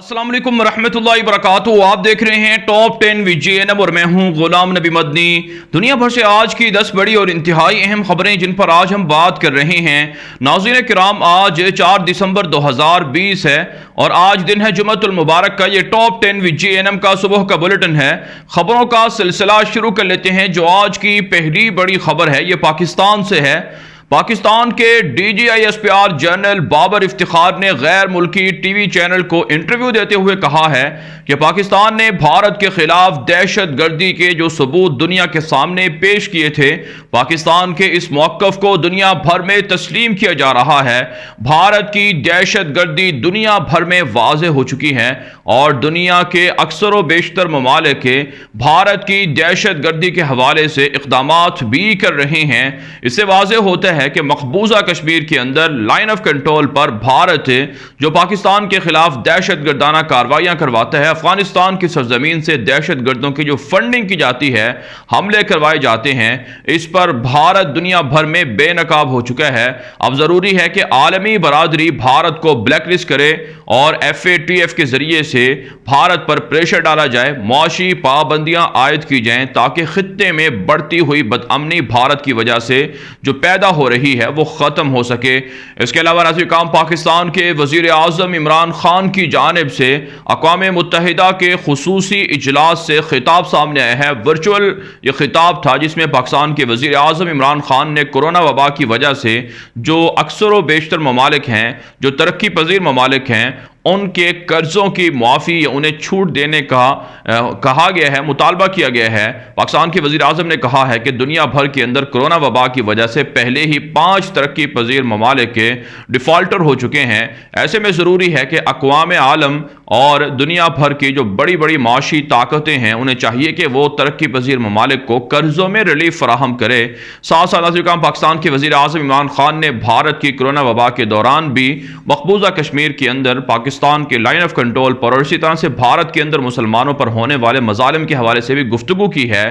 अस्सलाम वालेकुम रहमतुल्लाहि वबरकातुहू। आप देख रहे हैं टॉप 10 VJNM और मैं हूं गुलाम नबी मदनी। दुनिया भर से आज की 10 बड़ी और इंतहाई अहम खबरें जिन पर आज हम बात कर रहे हैं। नाज़रीन किराम, आज 4 दिसंबर 2020 है और आज दिन है जुम्मतुल मुबारक का। ये टॉप 10 VJNM का सुबह का बुलेटिन है। खबरों का सिलसिला शुरू कर लेते हैं। जो आज की पहली बड़ी खबर है ये पाकिस्तान से है। पाकिस्तान के DGISPR जनरल बाबर इफ्तिखार ने गैर मुल्की टीवी चैनल को इंटरव्यू देते हुए कहा है कि पाकिस्तान ने भारत के खिलाफ दहशत गर्दी के जो सबूत दुनिया के सामने पेश किए थे, पाकिस्तान के इस मौक़िफ़ को दुनिया भर में तस्लीम किया जा रहा है। भारत की दहशत गर्दी दुनिया भर में वाज़ेह हो चुकी है और दुनिया के अक्सर व बेशतर ममालिक भारत की दहशत गर्दी के हवाले से इक़दामात भी कर रहे हैं। इससे वाज़ेह होता है कि मकबूजा कश्मीर के अंदर लाइन ऑफ कंट्रोल पर भारत जो पाकिस्तान के खिलाफ दहशत गर्दाना कार्रवाइयां करवाता है, अफगानिस्तान की सरजमीन से दहशत गर्दों की जो फंडिंग की जाती है, हमले करवाए जाते हैं, इस पर भारत दुनिया भर में बेनकाब हो चुका है। अब जरूरी है कि आलमी बरादरी भारत को ब्लैक लिस्ट करे और FATF के जरिए से भारत पर प्रेशर डाला जाए, मुआशी पाबंदियां आयद की जाएं ताकि खित्ते में बढ़ती हुई बदअमनी भारत की वजह से जो पैदा हो रही है वो ख़त्म हो सके। इसके अलावा नाज़रीन काम, पाकिस्तान के वज़ीर आज़म इमरान खान की जानिब से अक़वाम मुत्तहिदा के खुसूसी इजलास से खिताब सामने आया है। वर्चुअल ये खिताब था जिसमें पाकिस्तान के वज़ीर आज़म इमरान खान ने कोरोना वबा की वजह से जो अक्सर व बेशतर ममालिक हैं, जो तरक्की पजीर ममालिक हैं, उनके कर्जों की मुआफ़ी या उन्हें छूट देने का कहा गया है, मुतालबा किया गया है। पाकिस्तान के वज़ीर आज़म ने कहा है कि दुनिया भर के अंदर कोरोना वबा की वजह से पहले ही 5 तरक्की पजीर ममालिक के डिफ़ॉल्टर हो चुके हैं। ऐसे में ज़रूरी है कि अक़वाम आलम और दुनिया भर की जो बड़ी बड़ी माशी ताकतें हैं उन्हें चाहिए कि वो तरक्की पजीर ममालिक को कर्ज़ों में रिलीफ फराहम करे। साथ साथ पाकिस्तान के वज़ीर आज़म इमरान खान ने भारत की कोरोना वबा के दौरान भी मकबूजा कश्मीर के अंदर पाकिस्तान के लाइन ऑफ कंट्रोल पर और इसी तरह से भारत के अंदर मुसलमानों पर होने वाले मजालिम के हवाले से भी गुफ्तगू की है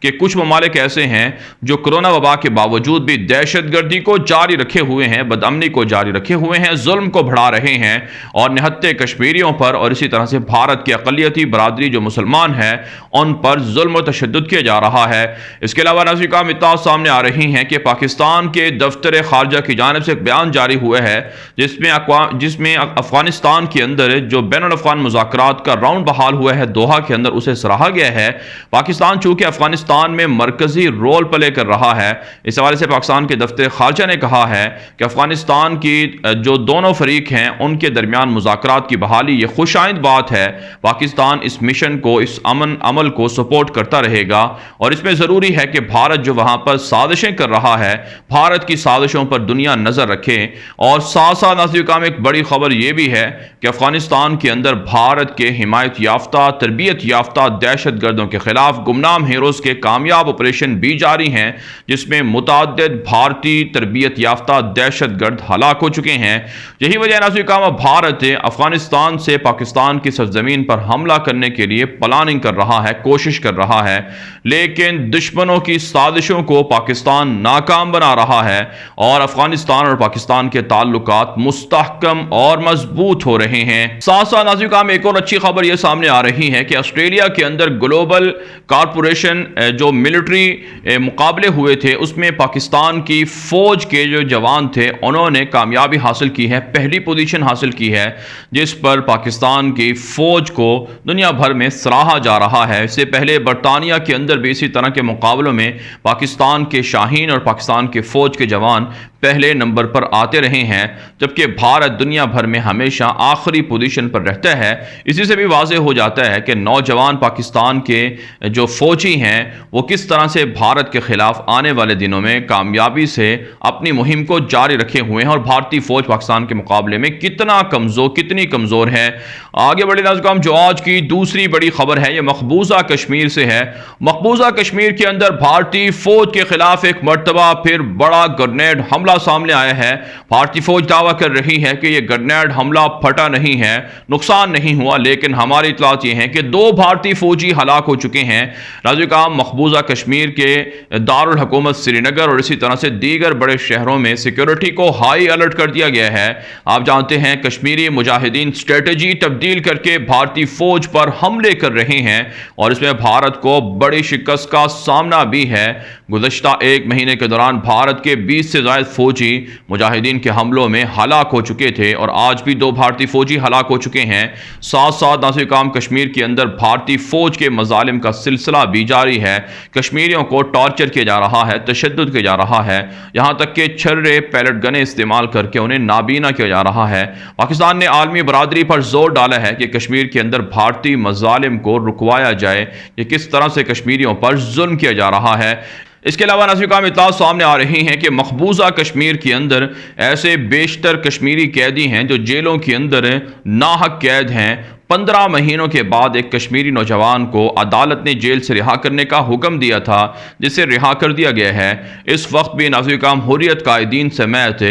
कि कुछ ममालिक ऐसे हैं जो कोरोना वबा के बावजूद भी दहशत गर्दी को जारी रखे हुए हैं, बदअमनी को जारी रखे हुए हैं, जुल्म को बढ़ा रहे हैं और निहत्ते कश्मीरियों पर और इसी तरह से भारत की अक़लियती बरादरी जो मुसलमान है उन पर जुल्म और तशद्दुद किया जा रहा है। इसके अलावा नाज़रीन काम इत्तलात सामने आ रही हैं कि पाकिस्तान के दफ्तर खारजा की जानिब से एक बयान जारी हुआ है जिसमें अफगानिस्तान के अंदर जो बैनुल अफ़गान मुज़ाकरात का राउंड बहाल हुआ है दोहा के अंदर, उसे सराहा गया है। पाकिस्तान चूंकि अफगानिस्तान में मरकजी रोल प्ले कर रहा है, इस हवाले से पाकिस्तान के दफ्तर खारजा ने कहा है कि अफगानिस्तान की जो दोनों फरीक हैं उनके दरमियान मुज़ाकरात की बहाली ये खुशाइंद बात है। पाकिस्तान इस मिशन को, इस अमल को सपोर्ट करता रहेगा और इसमें ज़रूरी है कि भारत जो वहाँ पर साजिशें कर रहा है, भारत की साजिशों पर दुनिया नज़र रखे। और साथ साथ नाज़रीन काम एक बड़ी खबर यह भी है कि अफगानिस्तान के अंदर भारत के हिमायत याफ्ता, तरबियत याफ्ता दहशत गर्दों के खिलाफ गुमनाम हीरोज़ के कामयाब ऑपरेशन भी जारी हैं, जिसमें मुतअद्दिद भारतीय तरबियत याफ्ता दहशत गर्द हलाक हो चुके हैं। यही वजह नाज़रीन काम भारत अफगानिस्तान से पाकिस्तान की सरजमीन पर हमला करने के लिए प्लानिंग कर रहा है, कोशिश कर रहा है, लेकिन दुश्मनों की साजिशों को पाकिस्तान नाकाम बना रहा है और अफगानिस्तान और पाकिस्तान के ताल्लुकात मुस्तहकम और मजबूत हो रहे हैं। साथ साथ नाज़रीन काम एक और अच्छी खबर यह सामने आ रही है कि ऑस्ट्रेलिया के अंदर ग्लोबल कॉरपोरेशन जो मिलिट्री मुकाबले हुए थे उसमें पाकिस्तान की फौज के जो जवान थे उन्होंने कामयाबी हासिल की है, पहली पोजीशन हासिल की है, जिस पर पाकिस्तान की फौज को दुनिया भर में सराहा जा रहा है। इससे पहले बरतानिया के अंदर भी इसी तरह के मुकाबलों में पाकिस्तान के शाहीन और पाकिस्तान के फौज के जवान पहले नंबर पर आते रहे हैं, जबकि भारत दुनिया भर में हमेशा आखिरी पोजीशन पर रहता है। इसी से भी वाज़ेह हो जाता है कि नौजवान पाकिस्तान के जो फौजी हैं वो किस तरह से भारत के खिलाफ आने वाले दिनों में कामयाबी से अपनी मुहिम को जारी रखे हुए हैं और भारतीय फौज पाकिस्तान के मुकाबले में कितनी कमज़ोर है। आगे बढ़े नाज़रीन, जो आज की दूसरी बड़ी खबर है ये मकबूजा कश्मीर से है। मकबूजा कश्मीर के अंदर भारतीय फौज के खिलाफ एक मरतबा फिर बड़ा ग्रेनेड हमला मामला सामने आया है। भारतीय फौज दावा कर रही है कि यह ग्रेनेड हमला फटा नहीं है, नुकसान नहीं हुआ, लेकिन हमारी इतलात ये है कि 2 भारतीय फौजी हलाक हो चुके हैं। नाज़रीन, मकबूजा कश्मीर के दारुल हुकूमत श्रीनगर और इसी तरह से दीगर बड़े शहरों में सिक्योरिटी को हाई अलर्ट कर दिया गया है। आप जानते हैं कश्मीरी मुजाहिदीन स्ट्रेटजी तब्दील करके भारतीय फौज पर हमले कर रहे हैं और इसमें भारत को बड़ी शिकस्त का सामना भी है। गुज़श्ता 1 महीने के दौरान भारत के 20 से ज़ायद फौजी मुजाहिदीन के हमलों में हलाक हो चुके थे और आज भी 2 भारतीय फौजी हलाक हो चुके हैं। साथ साथ नाज़रीन, कश्मीर के अंदर भारतीय फौज के मज़ालिम का सिलसिला भी जारी है। कश्मीरियों को टॉर्चर किया जा रहा है, तशद्दुद किया जा रहा है, यहाँ तक कि छर्रे पैलेट गने इस्तेमाल करके उन्हें नाबीना किया जा रहा है। पाकिस्तान ने आलमी बरादरी पर जोर डाला है कि कश्मीर के अंदर भारतीय मज़ालिम को रुकवाया जाए कि किस तरह से कश्मीरियों पर जुल्म किया जा रहा है। इसके अलावा नाज़रीन, इत्तलात सामने आ रही हैं कि मकबूजा कश्मीर के अंदर ऐसे बेशतर कश्मीरी कैदी हैं जो जेलों के अंदर नाहक कैद हैं। 15 महीनों के बाद एक कश्मीरी नौजवान को अदालत ने जेल से रिहा करने का हुक्म दिया था, जिसे रिहा कर दिया गया है। इस वक्त भी नाज़रीन, हुर्रियत कायदीन समेत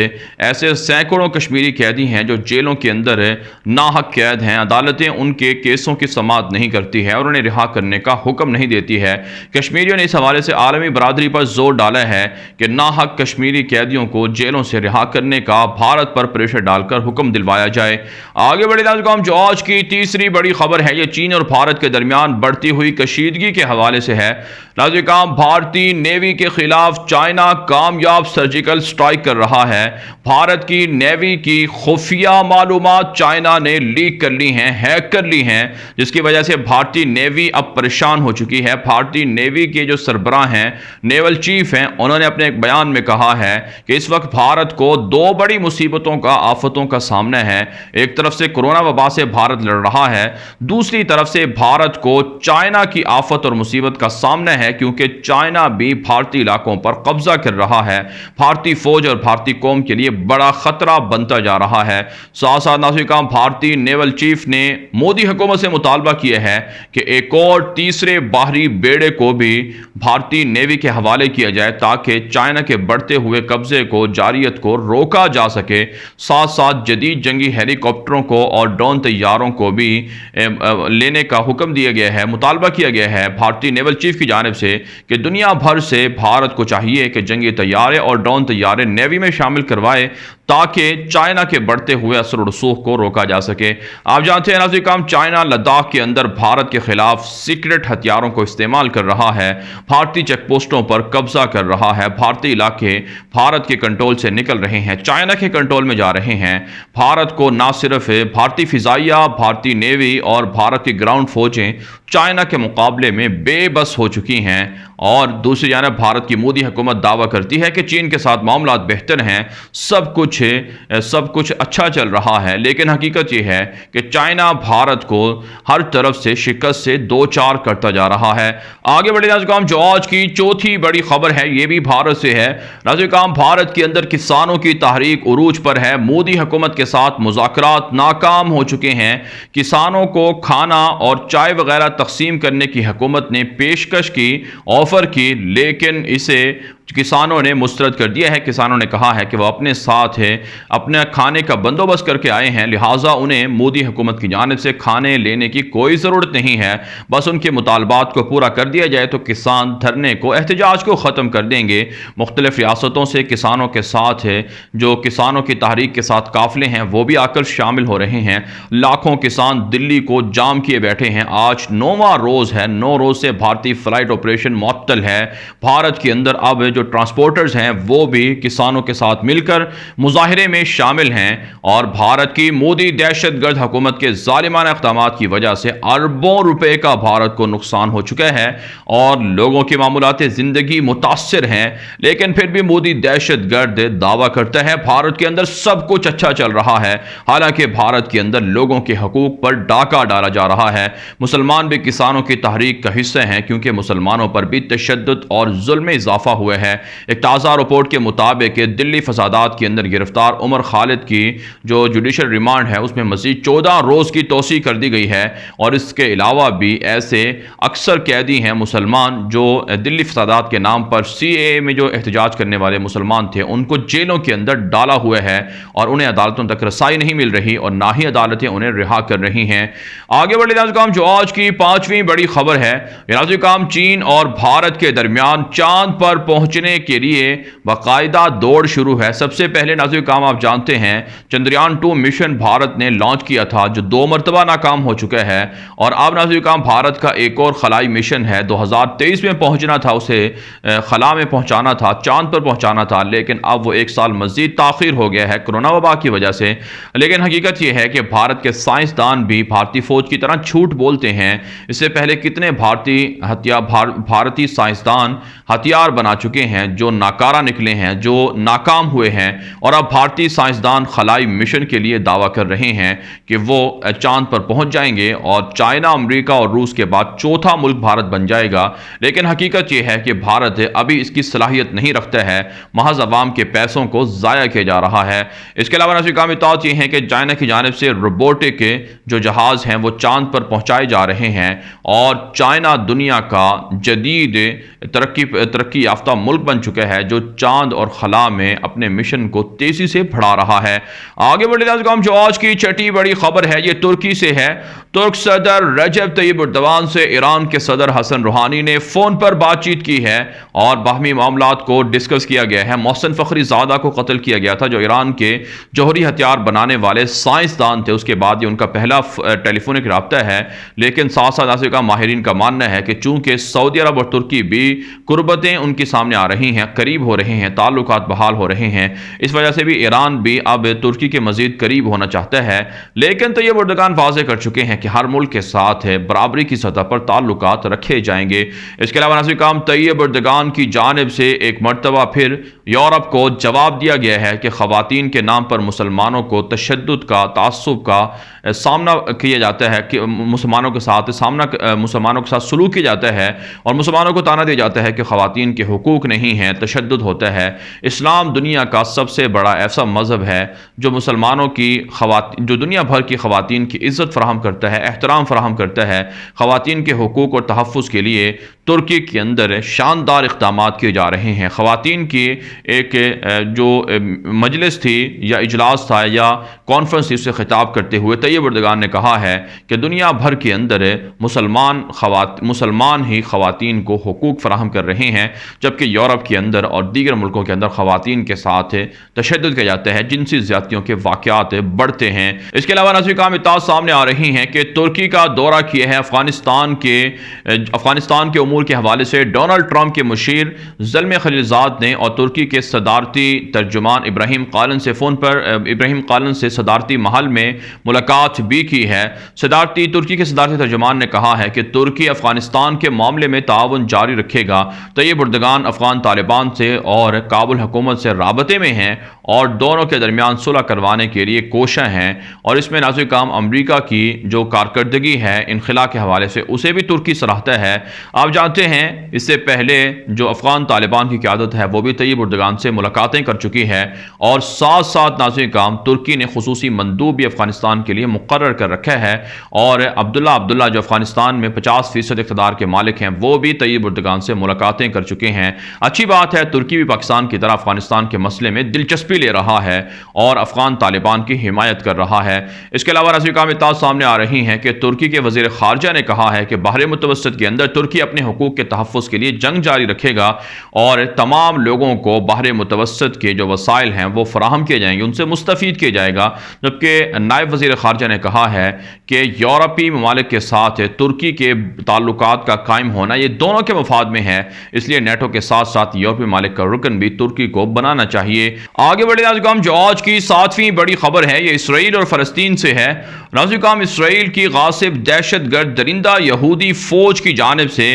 ऐसे सैकड़ों कश्मीरी कैदी हैं जो जेलों के अंदर नाहक कैद हैं। अदालतें उनके केसों की समाअत नहीं करती है और उन्हें रिहा करने का हुक्म नहीं देती है। कश्मीरियों ने इस हवाले से आलमी बरादरी पर जोर डाला है कि नाहक कश्मीरी कैदियों को जेलों से रिहा करने का भारत पर प्रेशर डालकर हुक्म दिलवाया जाए। आगे बढ़े नाज़रीन, जो आज की तीसरी बड़ी खबर है, ये चीन और भारत के दरमियान बढ़ती हुई कशीदगी के हवाले से है। नाज़रीन, भारतीय नेवी के खिलाफ चाइना कामयाब सर्जिकल स्ट्राइक कर रहा है। भारत की नेवी की खुफिया मालूमात चाइना ने लीक कर ली हैं, हैक कर ली हैं, जिसकी वजह से भारतीय नेवी अब परेशान हो चुकी है। भारतीय नेवी के जो सरबराह हैं, नेवल चीफ हैं, उन्होंने अपने एक बयान में कहा है कि इस वक्त भारत को 2 बड़ी मुसीबतों का, आफतों का सामना है। एक तरफ से कोरोना वबा से भारत लड़ रहा है, दूसरी तरफ से भारत को चाइना की आफत और मुसीबत का सामना है, क्योंकि चाइना भी भारतीय इलाकों पर कब्जा कर रहा है। भारतीय फौज और भारतीय कौम के लिए बड़ा खतरा बनता जा रहा है। साथ साथ नाज़रीन, भारतीय नेवल चीफ ने मोदी हुकूमत से मुतालबा किया है कि एक और तीसरे बाहरी बेड़े को भी भारतीय नेवी के हवाले किया जाए, ताकि चाइना के बढ़ते हुए कब्जे को, जारियत को रोका जा सके। साथ साथ जदीद जंगी हेलीकॉप्टरों को और ड्रोन तैयारों को भी लेने का हुक्म दिया गया है। मुतालबा किया गया है भारतीय नेवल चीफ की जानिब से कि दुनिया भर से भारत को चाहिए कि जंगी तैयारे और ड्रोन तैयारे नेवी में शामिल करवाए, ताकि चाइना के बढ़ते हुए असर रसूख को रोका जा सके। आप जानते हैं नाज़रीन, चाइना लद्दाख के अंदर भारत के खिलाफ सीक्रेट हथियारों को इस्तेमाल कर रहा है, भारतीय चेक पोस्टों पर कब्जा कर रहा है। भारतीय इलाके भारत के कंट्रोल से निकल रहे हैं, चाइना के कंट्रोल में जा रहे हैं। भारत को ना सिर्फ भारतीय फिजाइया, भारतीय नेवी और भारत की ग्राउंड फौजें चाइना के मुकाबले में बेबस हो चुकी हैं, और दूसरी जानब भारत की मोदी हुकूमत दावा करती है कि चीन के साथ मामला बेहतर हैं, सब कुछ अच्छा चल रहा है। लेकिन हकीकत यह है कि चाइना भारत को हर तरफ से शिकस्त से दो चार करता जा रहा है। आगे बढ़े नाज़रीन, जो आज की चौथी बड़ी खबर है, ये भी भारत से है। नाज़रीन, भारत के अंदर किसानों की तहरीक उरूज पर है। मोदी हुकूमत के साथ मुज़ाकरात नाकाम हो चुके हैं। किसानों को खाना और चाय वगैरह तकसीम करने की हुकूमत ने पेशकश की, ऑफर की, लेकिन इसे किसानों ने मुस्तरद कर दिया है। किसानों ने कहा है कि वह अपने साथ है, अपने खाने का बंदोबस्त करके आए हैं, लिहाजा उन्हें मोदी हुकूमत की जानिब से खाने लेने की कोई ज़रूरत नहीं है। बस उनके मुतालबात को पूरा कर दिया जाए तो किसान धरने को, एहतजाज को ख़त्म कर देंगे। मुख्तलिफ रियासतों से किसानों के साथ है, जो किसानों की तहरीक के साथ काफ़िले हैं, वो भी आकर शामिल हो रहे हैं। लाखों किसान दिल्ली को जाम किए बैठे हैं। आज 9वां रोज़ है, 9 रोज़ से भारतीय फ़्लाइट ऑपरेशन मुअत्तल है। भारत के अंदर अब जो ट्रांसपोर्टर्स हैं वो भी किसानों के साथ मिलकर मुजाहिरे में शामिल हैं, और भारत की मोदी दहशतगर्द हुकूमत के जालिमाना इक़दामात की वजह से अरबों रुपए का भारत को नुकसान हो चुका है और लोगों की मामूलाते ज़िंदगी मुतासिर हैं। लेकिन फिर भी मोदी दहशतगर्द दावा करता है भारत के अंदर सब कुछ अच्छा चल रहा है, हालांकि भारत के अंदर लोगों के हकूक पर डाका डाला जा रहा है। मुसलमान भी किसानों की तहरीक का हिस्सा हैं, क्योंकि मुसलमानों पर भी تشدد اور ظلم میں اضافہ ہوا ہے۔ ایک تازہ رپورٹ کے مطابق دلی فسادات کے اندر گرفتار عمر خالد کی جو جوڈیشل ریمانڈ ہے اس میں مزید 14 روز کی توسیع کر دی گئی ہے، اور اس کے علاوہ بھی ایسے اکثر قیدی ہیں مسلمان جو دلی فسادات کے نام پر سی اے اے میں جو احتجاج کرنے والے مسلمان تھے ان کو جیلوں کے اندر ڈالا ہوا ہے، اور انہیں عدالتوں تک رسائی نہیں مل رہی اور نہ ہی عدالتیں انہیں رہا کر رہی ہیں۔ آگے بڑھے ناظرین، جو آج کی 5ویں بڑی خبر ہے، ناظرین چین اور بھارت کے درمیان چاند پر پہنچنے کے لیے باقاعدہ دوڑ شروع ہے۔ سب سے پہلے ناظرین آپ جانتے ہیں چندریان 2 مشن بھارت نے لانچ کیا تھا جو 2 مرتبہ ناکام ہو چکا ہے، اور اب ناظرین بھارت کا ایک اور خلائی مشن ہے 2023 میں پہنچنا تھا، اسے خلا میں پہنچانا تھا، چاند پر پہنچانا تھا، لیکن اب وہ 1 سال مزید تاخیر ہو گیا ہے کورونا وبا کی وجہ سے۔ لیکن حقیقت یہ ہے کہ بھارت کے سائنسدان بھی بھارتی فوج کی طرح جھوٹ بولتے ہیں۔ اس سے پہلے کتنے بھارتی سائنسدان ہتھیار بنا چکے ہیں جو ناکارہ نکلے ہیں، جو ناکام ہوئے ہیں، اور اب بھارتی سائنسدان خلائی مشن کے لیے دعویٰ کر رہے ہیں کہ وہ چاند پر پہنچ جائیں گے اور چائنا، امریکہ اور روس کے بعد چوتھا ملک بھارت بن جائے گا۔ لیکن حقیقت یہ ہے کہ بھارت ابھی اس کی صلاحیت نہیں رکھتا ہے، محض عوام کے پیسوں کو ضائع کیا جا رہا ہے۔ اس کے علاوہ ناظرین بات یہ ہے کہ چائنا کی جانب سے روبوٹک جو جہاز ہیں وہ چاند پر پہنچائے جا رہے ہیں، اور چائنا دنیا کا جدید ترقی یافتہ ملک بن چکا ہے جو چاند اور خلا میں اپنے مشن کو تیزی سے بڑھا رہا ہے۔ آگے بڑھے ناظرین، جو آج کی 6ٹی بڑی خبر ہے یہ ترکی سے ہے۔ ترک صدر رجب طیب اردوان سے ایران کے صدر حسن روحانی نے فون پر بات چیت کی ہے اور باہمی معاملات کو ڈسکس کیا گیا ہے۔ محسن فخری زادہ کو قتل کیا گیا تھا جو ایران کے جوہری ہتھیار بنانے والے سائنسدان تھے، اس کے بعد یہ ان کا پہلا ٹیلی فونک رابطہ ہے۔ لیکن ساتھ ساتھ ماہرین کا ماننا ہے کہ چونکہ سعودی عرب اور ترکی بھی قربتیں ان کے سامنے آ رہی ہیں، قریب ہو رہے ہیں، تعلقات بحال ہو رہے ہیں، اس وجہ سے بھی ایران بھی اب ترکی کے مزید قریب ہونا چاہتا ہے۔ لیکن طیب اردوغان واضح کر چکے ہیں کہ ہر ملک کے ساتھ برابری کی سطح پر تعلقات رکھے جائیں گے۔ اس کے علاوہ ناظرین طیب اردوغان کی جانب سے ایک مرتبہ پھر یورپ کو جواب دیا گیا ہے کہ خواتین کے نام پر مسلمانوں کو تشدد کا، تعصب کا سامنا کیا جاتا ہے، کہ مسلمانوں کے ساتھ سلوک کیا جاتا ہے، اور مسلمانوں کو تانا دیا جاتا ہے کہ خواتین کے حقوق نہیں ہیں، تشدد ہوتا ہے۔ اسلام دنیا کا سب سے بڑا ایسا مذہب ہے جو مسلمانوں کی جو دنیا بھر کی خواتین کی عزت فراہم کرتا ہے، احترام فراہم کرتا ہے۔ خواتین کے حقوق اور تحفظ کے لیے ترکی کے اندر شاندار اقدامات کیے جا رہے ہیں۔ خواتین کی ایک جو مجلس تھی یا اجلاس تھا یا کانفرنس تھی، اس سے خطاب کرتے ہوئے طیب اردوغان نے کہا ہے کہ دنیا بھر کے اندر مسلمان ہی خواتین کو حقوق فراہم کر رہے ہیں، جبکہ یورپ کے اندر اور دیگر ملکوں کے اندر خواتین کے ساتھ تشدد کیا جاتا ہے، جنسی زیادتیوں کے واقعات بڑھتے ہیں۔ اس کے علاوہ ناظرین اطلاعات سامنے آ رہی ہیں کہ ترکی کا دورہ کیا ہے افغانستان کے امور کے حوالے سے ڈونلڈ ٹرمپ کے مشیر زلمے خلیلزاد نے اور ترکی کے صدارتی ترجمان ابراہیم قالن سے صدارتی محل میں ملاقات بھی کی ہے۔ ترکی کے صدارتی ترجمان نے کہا ہے کہ ترکی افغانستان کے معاملے میں تعاون جاری رکھے گا۔ طیب اردوغان افغان طالبان سے اور کابل حکومت سے رابطے میں ہیں اور دونوں کے درمیان صلح کروانے کے لیے کوشاں ہیں، اور اس میں ناظرین امریکہ کی جو کارکردگی ہے انخلا کے حوالے سے اسے بھی ترکی سراہتا ہے۔ آپ جانتے ہیں اس سے پہلے جو افغان طالبان کی قیادت ہے وہ بھی طیب اردوغان سے ملاقاتیں کر چکی ہے، اور ساتھ ساتھ ناظرین ترکی نے خصوصی مندوب بھی افغانستان کے لیے مقرر کر رکھا ہے، اور عبداللہ جو افغانستان میں 50% اقتدار کے مالک ہیں وہ بھی طیب اردوغان سے ملاقاتیں کر چکے ہیں۔ اچھی بات ہے، ترکی بھی پاکستان کی طرح افغانستان کے مسئلے میں دلچسپی لے رہا ہے اور افغان طالبان کی حمایت کر رہا ہے۔ اس کے علاوہ ناظرین اطلاعات سامنے آ رہی ہیں کہ ترکی کے وزیر خارجہ نے کہا ہے کہ بحر متوسط کے اندر ترکی اپنے حقوق کے تحفظ کے لیے جنگ جاری رکھے گا اور تمام لوگوں کو بحر متوسط کے جو وسائل ہیں وہ فراہم کیے جائیں گے، ان سے مستفید کیا جائے گا۔ جبکہ نائب وزیر خارجہ نے کہا ہے کہ یورپی ممالک کے ساتھ ترکی کے تعلقات کا قائم ہونا یہ دونوں کے مفاد میں ہے، اس لیے نیٹو کے ساتھ ساتھ یورپی ممالک کا رکن بھی ترکی کو بنانا چاہیے۔ آگے بڑھے ناظرین، جو آج کی 7ویں بڑی خبر ہے یہ اسرائیل اور فلسطین سے ہے۔ ناظرین اسرائیل کی غاصب دہشت گرد درندہ یہودی فوج کی جانب سے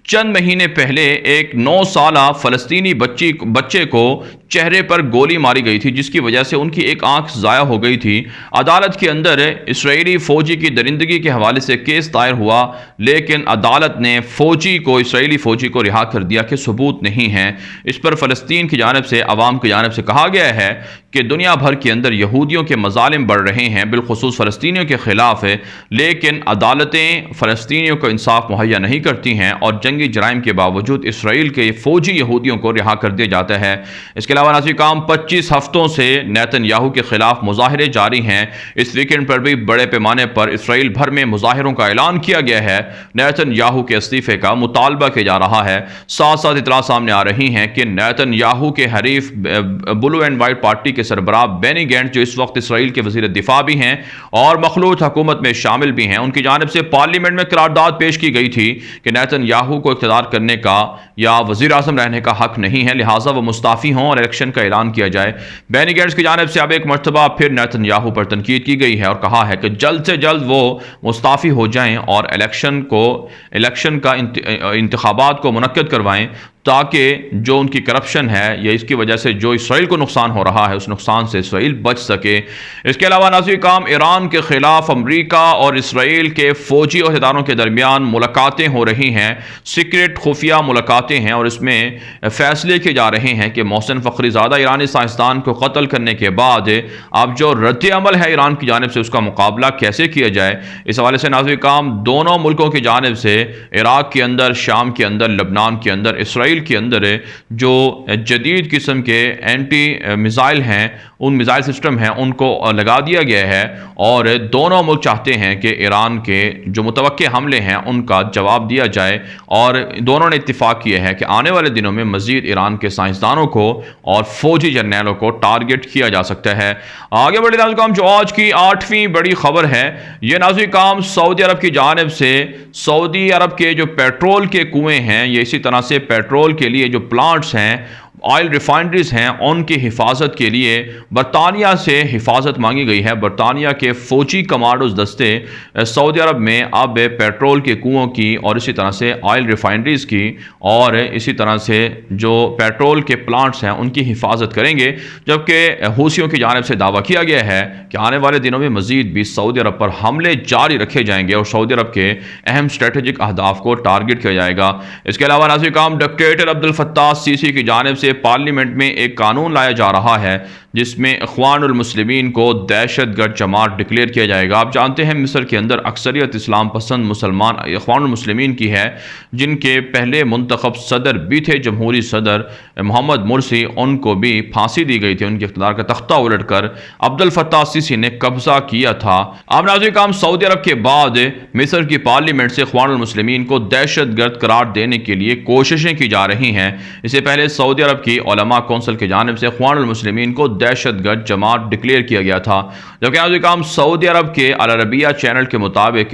چند مہینے پہلے ایک 9 سالہ فلسطینی بچے کو چہرے پر گولی ماری گئی تھی، جس کی وجہ سے ان کی ایک آنکھ ضائع ہو گئی تھی۔ عدالت کے اندر اسرائیلی فوجی کی درندگی کے حوالے سے کیس دائر ہوا، لیکن عدالت نے اسرائیلی فوجی کو رہا کر دیا کہ ثبوت نہیں ہے۔ اس پر فلسطین کی جانب سے، عوام کی جانب سے کہا گیا ہے کہ دنیا بھر کے اندر یہودیوں کے مظالم بڑھ رہے ہیں، بالخصوص فلسطینیوں کے خلاف ہے، لیکن عدالتیں فلسطینیوں کو انصاف مہیا نہیں کرتی ہیں اور جنگی جرائم کے باوجود اسرائیل کے فوجی یہودیوں کو رہا کر دیا جاتا ہے۔ اس کے علاوہ ناظرین، 25 ہفتوں سے نیتن یاہو کے خلاف مظاہرے جاری ہیں۔ اس ویکنڈ پر بھی بڑے پیمانے پر اسرائیل بھر میں مظاہروں کا اعلان کیا گیا ہے، نیتن یاہو کے استعفے کا مطالبہ کیا جا رہا ہے۔ ساتھ ساتھ اطلاع سامنے آ رہی ہیں کہ نیتن یاہو کے حریف بلو اینڈ وائٹ پارٹی کے سربراہ بینی گینٹس، جو اس وقت اسرائیل کے وزیر دفاع بھی ہیں اور مخلوط حکومت میں شامل بھی ہیں، ان کی جانب سے پارلیمنٹ میں قرارداد پیش کی گئی تھی کہ نیتن یاہو کو اقتدار کرنے کا یا وزیر اعظم رہنے کا حق نہیں ہے، لہٰذا وہ مستعفی ہوں اور الیکشن کا اعلان کیا جائے۔ بینی گینٹس کی جانب سے اب ایک مرتبہ پھر نیتن یاہو پر تنقید کی گئی ہے اور کہا ہے کہ جلد سے جلد وہ مستعفی ہو جائیں اور الیکشن کا انتخابات کو منعقد کروائیں، تاکہ جو ان کی کرپشن ہے یا اس کی وجہ سے جو اسرائیل کو نقصان ہو رہا ہے، اس نقصان سے اسرائیل بچ سکے۔ اس کے علاوہ ناظرین، ایران کے خلاف امریکہ اور اسرائیل کے فوجی عہدیداروں کے درمیان ملاقاتیں ہو رہی ہیں، سیکرٹ خفیہ ملاقاتیں ہیں، اور اس میں فیصلے کیے جا رہے ہیں کہ محسن فخری زادہ ایرانی سائنسدان کو قتل کرنے کے بعد اب جو رد عمل ہے ایران کی جانب سے، اس کا مقابلہ کیسے کیا جائے۔ اس حوالے سے ناظرین، دونوں ملکوں کی جانب سے عراق کے اندر، شام کے اندر، لبنان کے اندر، اسرائیل کے اندر جو جدید قسم کے اینٹی میزائل ہیں، ان میزائل سسٹم ہیں، ان کو لگا دیا گیا ہے، اور دونوں ملک چاہتے ہیں کہ ایران کے جو متوقع حملے ہیں ان کا جواب دیا جائے، اور دونوں نے اتفاق کیا ہے کہ آنے والے دنوں میں مزید ایران کے سائنسدانوں کو اور فوجی جرنیلوں کو ٹارگٹ کیا جا سکتا ہے۔ آگے بڑھے ناظرین، جو آج کی 8ویں بڑی خبر ہے، یہ ناظرین سعودی عرب کی جانب سے سعودی عرب کے جو پیٹرول کے کنویں ہیں، یہ اسی طرح سے پیٹرول کے لیے جو پلانٹس ہیں، آئل ریفائنریز ہیں، ان کی حفاظت کے لیے برطانیہ سے حفاظت مانگی گئی ہے۔ برطانیہ کے فوجی کمانڈوز دستے سعودی عرب میں اب پیٹرول کے کنووں کی اور اسی طرح سے آئل ریفائنریز کی اور اسی طرح سے جو پیٹرول کے پلانٹس ہیں ان کی حفاظت کریں گے، جبکہ حوثیوں کی جانب سے دعویٰ کیا گیا ہے کہ آنے والے دنوں میں مزید بھی سعودی عرب پر حملے جاری رکھے جائیں گے اور سعودی عرب کے اہم اسٹریٹجک اہداف کو ٹارگٹ کیا جائے گا۔ اس کے علاوہ ناظرین، ڈکٹیٹر عبد الفتاح السیسی کی جانب سے پارلیمنٹ میں ایک قانون لایا جا رہا ہے جس میں اخوان المسلمین کو دہشت گرد جماعت ڈکلیئر کیا جائے گا۔ آپ جانتے ہیں مصر کے اندر اکثریت اسلام پسند مسلمان اخوان المسلمین کی ہے، جن کے پہلے منتخب صدر بھی تھے جمہوری صدر محمد مرسی، ان کو بھی پھانسی دی گئی تھی، ان کے اقتدار کا تختہ الٹ کر عبد الفتاح السیسی نے قبضہ کیا تھا۔ اب ناظرین، سعودی عرب کے بعد مصر کی پارلیمنٹ سے اخوان المسلمین کو دہشت گرد قرار دینے کے لیے کوششیں کی جا رہی ہیں۔ اس سے پہلے سعودی عرب کی علماء کونسل کی جانب سے اخوان المسلمین کو دہشت گرد جماعت ڈکلیئر کیا گیا تھا، جبکہ ناظرین سعودی عرب کے العربیہ چینل کے مطابق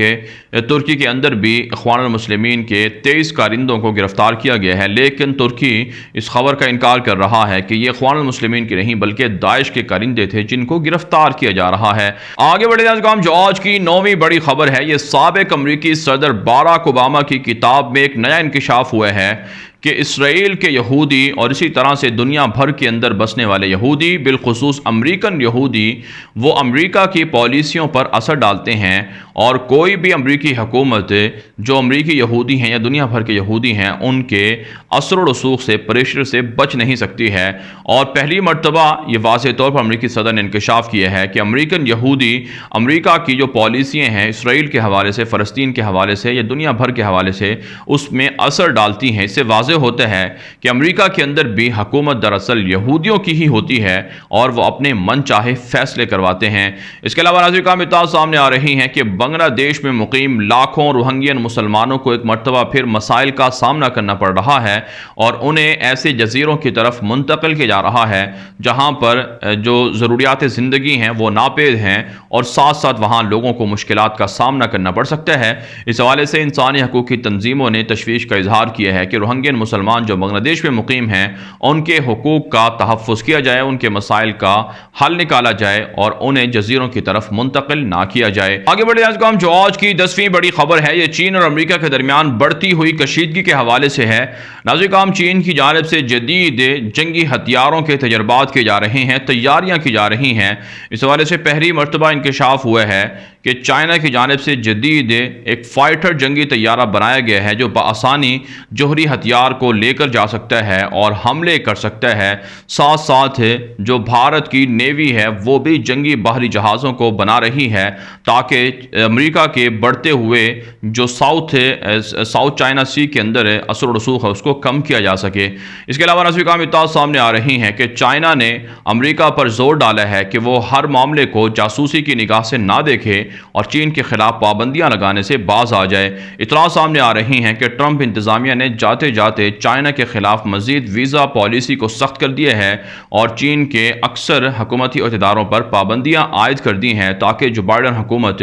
ترکی کے اندر بھی اخوان المسلمین کے 23 کارندوں کو گرفتار کیا گیا ہے، لیکن ترکی اس خبر کا انکار کر رہا ہے کہ یہ اخوان المسلمین کے نہیں بلکہ داعش کے کارندے تھے جن کو گرفتار کیا جا رہا ہے۔ آگے بڑھے ناظرین، جو آج کی 9ویں بڑی خبر ہے، یہ سابق امریکی صدر باراک اوباما کی کتاب میں ایک نیا انکشاف ہوا ہے کہ اسرائیل کے یہودی اور اسی طرح سے دنیا بھر کے اندر بسنے والے یہودی، بالخصوص امریکن یہودی، وہ امریکہ کی پالیسیوں پر اثر ڈالتے ہیں، اور کوئی بھی امریکی حکومت جو امریکی یہودی ہیں یا دنیا بھر کے یہودی ہیں ان کے اثر و رسوخ سے، پریشر سے بچ نہیں سکتی ہے۔ اور پہلی مرتبہ یہ واضح طور پر امریکی صدر نے انکشاف کیا ہے کہ امریکن یہودی امریکہ کی جو پالیسیاں ہیں اسرائیل کے حوالے سے، فلسطین کے حوالے سے یا دنیا بھر کے حوالے سے، اس میں اثر ڈالتی ہیں۔ اس سے واضح ہوتا ہے کہ امریکہ کے اندر بھی حکومت دراصل یہودیوں کی ہی ہوتی ہے اور وہ اپنے من چاہے فیصلے کرواتے ہیں۔ اس کے علاوہ ناظرین، اطلاعات سامنے آ رہی ہیں کہ بنگلہ دیش میں مقیم لاکھوں روہنگین مسلمانوں کو ایک مرتبہ پھر مسائل کا سامنا کرنا پڑ رہا ہے اور انہیں ایسے جزیروں کی طرف منتقل کیا جا رہا ہے جہاں پر جو ضروریات زندگی ہیں وہ ناپید ہیں، اور ساتھ ساتھ وہاں لوگوں کو مشکلات کا سامنا کرنا پڑ سکتا ہے۔ اس حوالے سے انسانی حقوق کی تنظیموں نے تشویش کا اظہار کیا ہے کہ روہنگین مسلمان جو بنگلہ دیش میں مقیم ہیں ان کے حقوق کا تحفظ کیا جائے، ان کے مسائل کا حل نکالا جائے اور انہیں جزیروں کی طرف منتقل نہ کیا جائے۔ آگے بڑھے नाज़रीन जो आज की 10वीं बड़ी खबर है ये चीन और अमेरिका के दरमियान बढ़ती हुई कशीदगी के हवाले से है। नाज़रीन चीन की जानिब से जदीद जंगी हथियारों के तजर्बात किए जा रहे हैं, तैयारियां की जा रही हैं। इस हवाले से पहली मरतबा इंकशाफ हुआ है कि चाइना की जानिब से जदीद एक फाइटर जंगी तैयारा बनाया गया है जो बआसानी जोहरी हथियार को लेकर जा सकता है और हमले कर सकता है। साथ साथ जो भारत की नेवी है वो भी जंगी बाहरी जहाज़ों को बना रही है ताकि अमेरिका के बढ़ते हुए जो साउथ चाइना सी के अंदर असर और रसूख है उसको कम किया जा सके। इसके अलावा नाज़रीन इत्तलात सामने आ रही हैं कि चाइना ने अमेरिका पर जोर डाला है कि वो हर मामले को जासूसी की निगाह से ना देखे और चीन के खिलाफ पाबंदियां लगाने से बाज आ जाए। इत्तलात सामने आ रही हैं कि ट्रंप इंतजामिया ने जाते जाते चाइना के खिलाफ मजीद वीज़ा पॉलिसी को सख्त कर दिया है और चीन के अक्सर हुकूमती अहदेदारों पर पाबंदियां आयद कर दी हैं ताकि जो बाइडन हुकूमत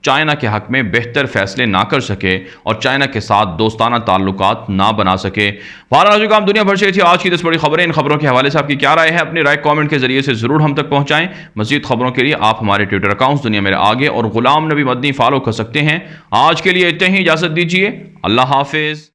चाइना के हक में बेहतर फैसले ना कर सके और चाइना के साथ दोस्ताना ताल्लुकात ना बना सके। नाज़रीन दुनिया भर से थी आज की 10 बड़ी खबरें। इन खबरों के हवाले से आपकी क्या राय है? अपनी राय कमेंट के जरिए से जरूर हम तक पहुंचाएं। मज़ीद खबरों के लिए आप हमारे ट्विटर अकाउंट्स दुनिया मेरे आगे और गुलाम नबी मदनी फॉलो कर सकते हैं। आज के लिए इतने ही, इजाज़त दीजिए। अल्लाह हाफिज़।